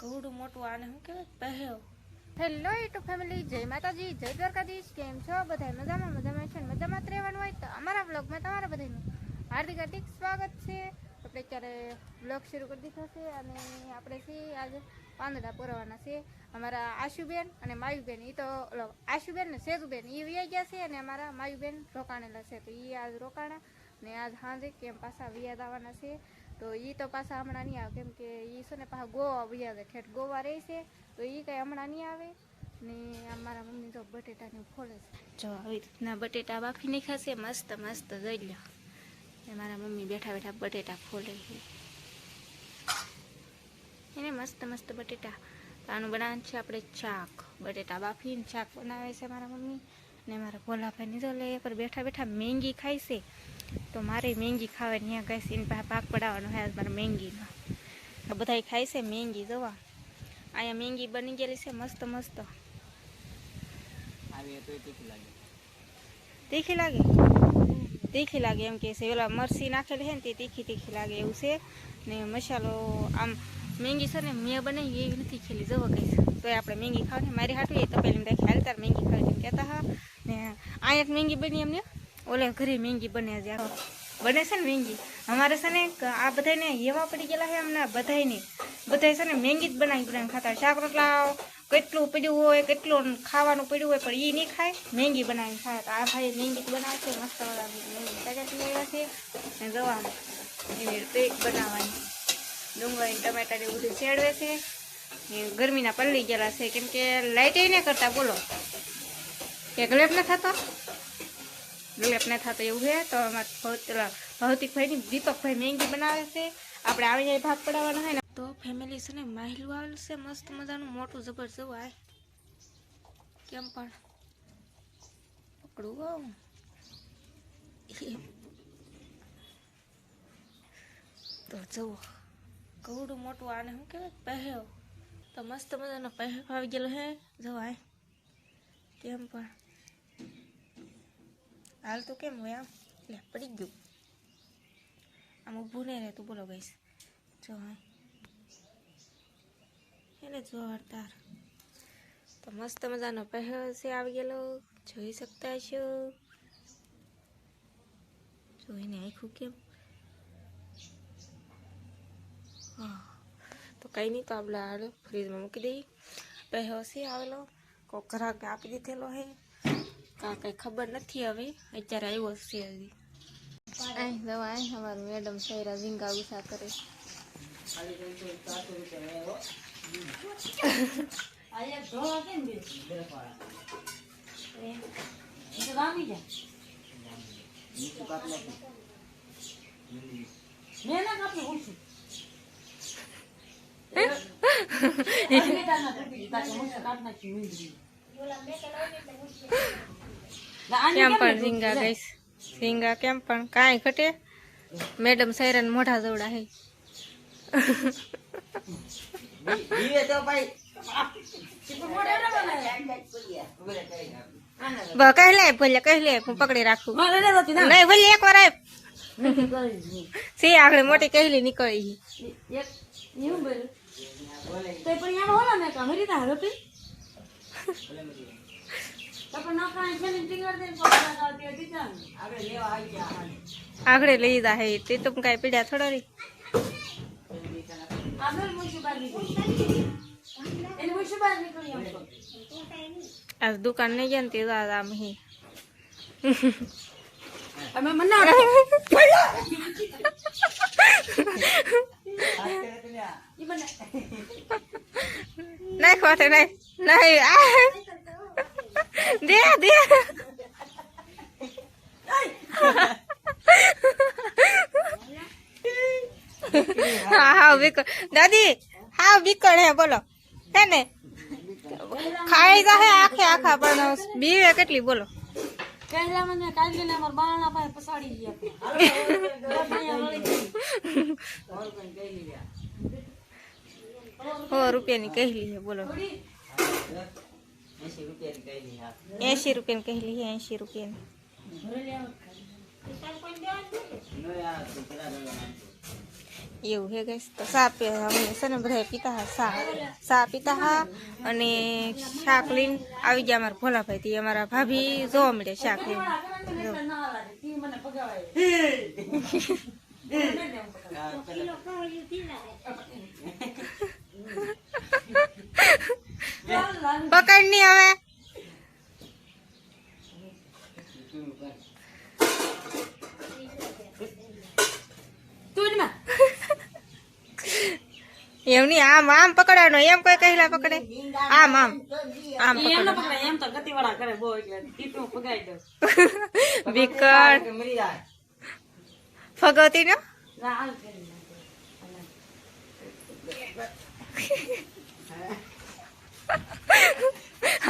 કવડું મોટું આને શું કહેવાય પહેવ. હેલો યુટ્યુબ ફેમિલી, જય માતાજી, જય દ્વારકાધીશ. કેમ છો બધા? મજામાં છે. મજામાં જ રહેવાનું હોય તો અમારા બ્લોગમાં તમારા બધાનું હાર્દિક હાર્દિક સ્વાગત છે. આપણે અત્યારે બ્લોગ શરૂ કરી દીધો છે અને આપણે આજે પાંદડા પુરવાના છે. અમારા આશુબેન અને માયુબેન, એ તો આશુબેન ને સેજુબેન એ વ્યાઈ ગયા છે અને અમારા માયુબેન રોકાણેલા છે. તો એ આજ રોકાણા ને આજ સાંજે કેમ પાછા વ્યાજ આવવાના છે. તો એ તો પાછા હમણાં નહીં આવે, કેમ કે એ છે ને પાછા ગોવા વ્યાજે ઠેઠ ગોવા રહે છે. તો એ કંઈ હમણાં નહીં આવે ને અમારા મમ્મી તો બટેટાને ફોલે છે. જો આવી રીતના બટેટા બાફી નાખાશે મસ્ત મસ્ત, જોઈ લો. મારા મમ્મી બેઠા બેઠા બટેટા ફોલે છે એને મસ્ત મસ્ત બટેટા. આનું બનાવવાનું છે આપણે શાક. બટેટા બાફીને શાક બનાવે છે મારા મમ્મી. ને મારા ભોલાભાઈ નીચે લે પર બેઠા બેઠા મેંગી ખાય છે. તો મારે મેંગી ખાવાની ત્યાં ગઈ છે, એની પાસે પાક પડાવવાનો હોય મારે મેંગીનો. બધા ખાય છે મેંગી. જોવા અહીંયા મેંગી બની ગયેલી છે મસ્ત મસ્ત. તીખી લાગે, તીખી લાગે એમ કે છે. ઓલા મરસી નાખેલી છે ને તે તીખી તીખી લાગે એવું છે. ને મસાલો આમ મેંગી છે ને મેં બનાવી એવી નથી ખેલી. જવો કહીશ તો આપણે મેંગી ખાવાની. મારી હાટું એ તો પેલી રાખી હાલ તાર મેંગી ખાવી કહેતા હા. ને અહીંયા મેંગી બની એમને ઓલે ઘરે મેંગી બને છે બને છે ને મેંગી. અમારે છે ને આ બધાને એવા પડી ગયેલા છે અમને બધા છે ને મેંગી જ બનાવી ખાતા. શાક રોટલા કેટલું પડ્યું હોય, કેટલું ખાવાનું પડ્યું હોય, પણ એ નહીં ખાય, મેંગી બનાવીને ખાય. તો આ ભાઈ મેંગી બનાવે છે મસ્ત મેંગી તગાટી લેવા છે ને જવાનું એવી રીતે બનાવવાની. ડુંગળી ટમેટાની બધું શેડવે છે. ગરમીના પલ્લી ગયેલા છે, કેમ કે લાઇટ એ નહીં કરતા. બોલો કે ગ્લેપ ન થતો, ગ્લેપ ન થતો એવું છે. તો ભૌતિકભાઈની દીપકભાઈ મેંગી બનાવે છે. આપણે આવી જાય ભાગ પડાવવાનો હોય ને. તો ફેમિલી છે ને માહિલું આવેલું છે મસ્ત મજાનું મોટું જબરજસ્ત આ કેમ પણ પકડું તો જુઓ કવડું મોટું આને શું કહેવાય પહેવ. તો મસ્ત મજાનો પહેવ આવી ગયેલો હે. જવાય કેમ પણ હાલ તો કેમ હોય આમ એટલે પડી ગયું આમ ઊભું નહીં રહેતું. બોલો ગઈશ જો એને જોરદાર. તો મસ્ત મજાનો પહેવ છે આવી ગયેલો, જોઈ શકતા છો. જોઈને આખું કેમ હા. તો કંઈ નહીં, તો આપણે હાલ ફ્રીજમાં મૂકી દઈએ. પહેવ છે આવેલો કોઈ ઘરાકે આપી દીધેલો હે કાં કંઈ ખબર નથી હવે, અત્યારે આવ્યો છે હજી. અહીં દવા અમારું મેડમ સૈરા ઝીંગા ઉષા કરે. કેમ પણ ઝીંગા ગઈશ, ઝીંગા કેમ પણ કાંઈ ઘટે. મેડમ સૈરાને મોઢા જવડા હે. કહી લે ભલે, કહી લે હું પકડી રાખું. નહીં ભલે એક વાર આપ સી આગળ મોટી કહેલી નીકળી. આગળ લઈ જા હે તે તો કઈ પીડ્યા થોડા રી. આ દુકાન નહીં ગયા ને તે આમ હે. નહીં ખોટે નહીં નહીં દે દે. હા બીકણ દાદી, હા બીકણ હે બોલો હે ને. ખાઈ જા હે આખે આખા પણ બીવે કેટલી બોલો. 100 રૂપિયાની કહેલી છે બોલો. 80 રૂપિયાની કહેલી છે, 80 રૂપિયાની. એવું હે ગઈશ તો સા અમે છે ને બધા પીતા હા સા પીતા હા અને શાક લઈને આવી ગયા અમારા ભોલાભાઈ થી અમારા ભાભી જોવા મળે શાક લઈને પકડ ની હવે એમ નહીં આમ આમ પકડવાનો એમ કોઈ કહેલા પકડે આમ આમ આમ બીકર ફગવતી નો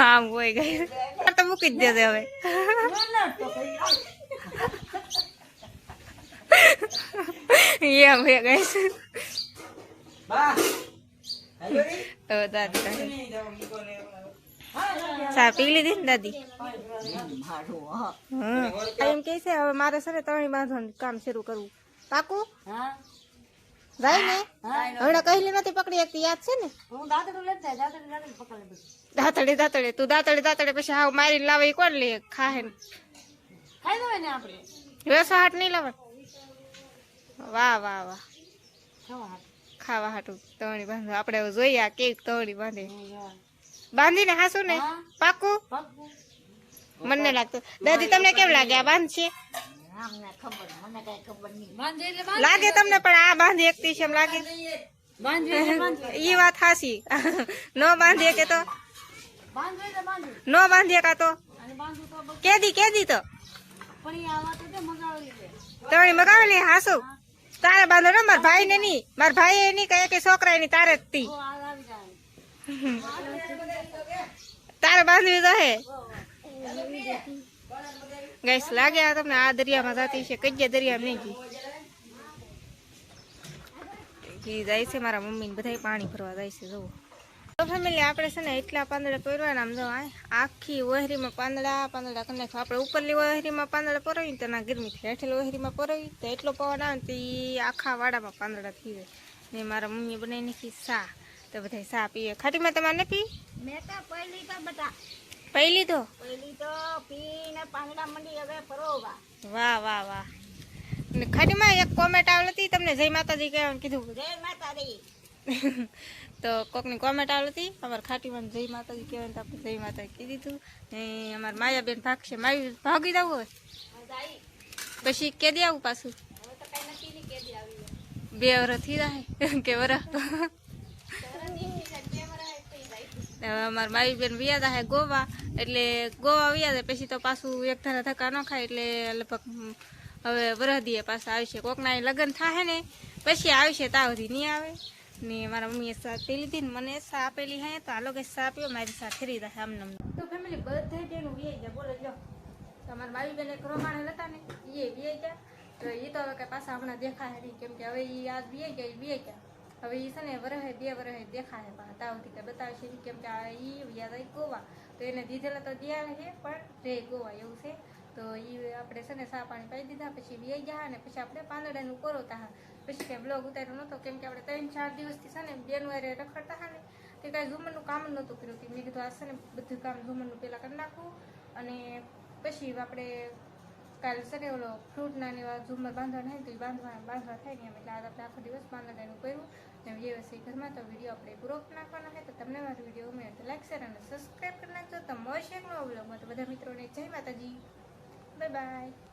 આમ હોય ગઈ તો મૂકી જ દેજે હવે એમ હે ગઈ દાદી ચા પી લીધી ને દાદી એમ કે છે હવે મારે છે ને ત્રણેય બાંધવાનું કામ શરૂ કરવું પાકું જાય ને હમણાં કહેલી નથી પકડી એકથી યાદ છે ને દાંતડે તું દાંતડે પછી હાવ મારીને લાવે એ કોણ લે ખાહે વેસો હાટ નહીં લાવે વાહ વાહ વાહ ખાવા હાટું તવણી બાંધો આપડે જોઈએ આ કેવી તવણી બાંધે બાંધીને હાસું ને પાકું મને લાગતું દાદી તમને કેમ લાગે આ બાંધશે લાગે તમને પણ આ બાંધી એક તીશ એમ લાગે ઈ વાત હાસી નો બાંધીએ કે તો નો બાંધીએ કા તો કેદી તો તવણી મગાવેલી હાસું તારે બાંધો ને મારા ભાઈ ને નહીં મારા ભાઈ એ નહીં કહે કે છોકરા ની તારે જ તી તારે બાંધવી તો હે ગઈશ લાગે આ તમને આ દરિયામાં જતી છે કજ્યા દરિયામાં નહીં ગઈ જાય છે મારા મમ્મી ને બધા પાણી ભરવા જાય છે જોવો તો ફેમિલી આપણે છે ને એટલા પાંદડા પહેરવાના આમ જો આખી ઓહરીમાં પાંદડા કરી નાખવા આપણે ઉપરલી ઓહરીમાં પાંદડા પરોવી તો ના ગરમી થાય હેઠેલી ઓહરીમાં પરોવી તો એટલો પવન આવે ને તો એ આખા વાડામાં પાંદડા થઈ જાય ને મારા મમ્મીએ બનાવી નાખી સા તો બધા સા પીએ ખાટીમાં તમારે ને પી પહેલી તો પીને પાંદડા મંડી હવે ફરોવા વાહ વાહ વાહ ને ખાટીમાં એક કોમેન્ટ આવેલી હતી તમને જય માતાજી કહેવાનું કીધું જય માતાજી તો કોકની કોમેન્ટ આવેલી હતી અમારે ખાટીમાં જય માતાજી કહેવાનું તો આપણે જય માતાજી કીધી હતું ને અમારે માયાબેન ભાગશે માયું ભાગી જવું હોય પછી કેદી આવું પાછું 2 વર્ષ થઈ જાય કે વરસ અમારે મારી બેન વ્યાજ હે ગોવા એટલે ગોવા વ્યાજ પછી તો પાછું એક ધારા ધક્કા ન ખાય એટલે લગભગ હવે વરહદીએ પાછા આવશે કોકના લગ્ન થાય ને પછી આવશે ત્યાં સુધી નહીં આવે ને મારા મમ્મીએ સા પી લીધી ને મને સા આપેલી હે તો આ લોકો સા પીઓ મારી સા ખરી દે આમને તો ફેમિલી બધે જેનું વ્યાજ જાય બોલો જો તમારા મારી બેન એક રોમાણે હતા ને એ વ્યાજ જાય તો એ તો હવે કઈ પાછા હમણાં દેખાય નહીં કેમ કે હવે એ આજ વ્યાજ ગયા હવે એ છે ને વરહે 2 વર્ષે દેખાય પણ તાવથી કે બતાવશે કેમ કે આ ઈ યાદ આવી ગોવા તો એને દીધેલા તો દિયા છે પણ રે ગોવા એવું છે તો એ આપણે છે ને સા પાણી પાઈ દીધા પછી વ્યાઈ ગયા ને પછી આપણે પાંદડાનું કોરોતા પછી કંઈ બ્લોગ ઉતાર્યો નહોતો કેમ કે આપણે 3-4 દિવસથી છે ને બેનવારે રખડતા હા ને તે કાંઈ ઝુમરનું કામ નહોતું કર્યું મેં કીધું આ છે ને બધું કામ ઝુમરનું પહેલાં કરી નાખવું અને પછી આપણે કાલે છે ને ઓલો ફ્રૂટના ને એવા ઝુમર બાંધવાના હોય તો એ બાંધવા થાય ને એમ એટલે આજે આપણે આખો દિવસ પાંદડાનું કર્યું ને વ્યવસાય ઘરમાં તો વિડીયો આપણે પૂરો નાખવાનો છે તો તમને મારો વિડીયો ગમે તો લાઈક શેર અને સબસ્ક્રાઈબ કરી નાખજો તો મળશે એક નવો બ્લોગમાં તો બધા મિત્રોને જય માતાજી બાય બાય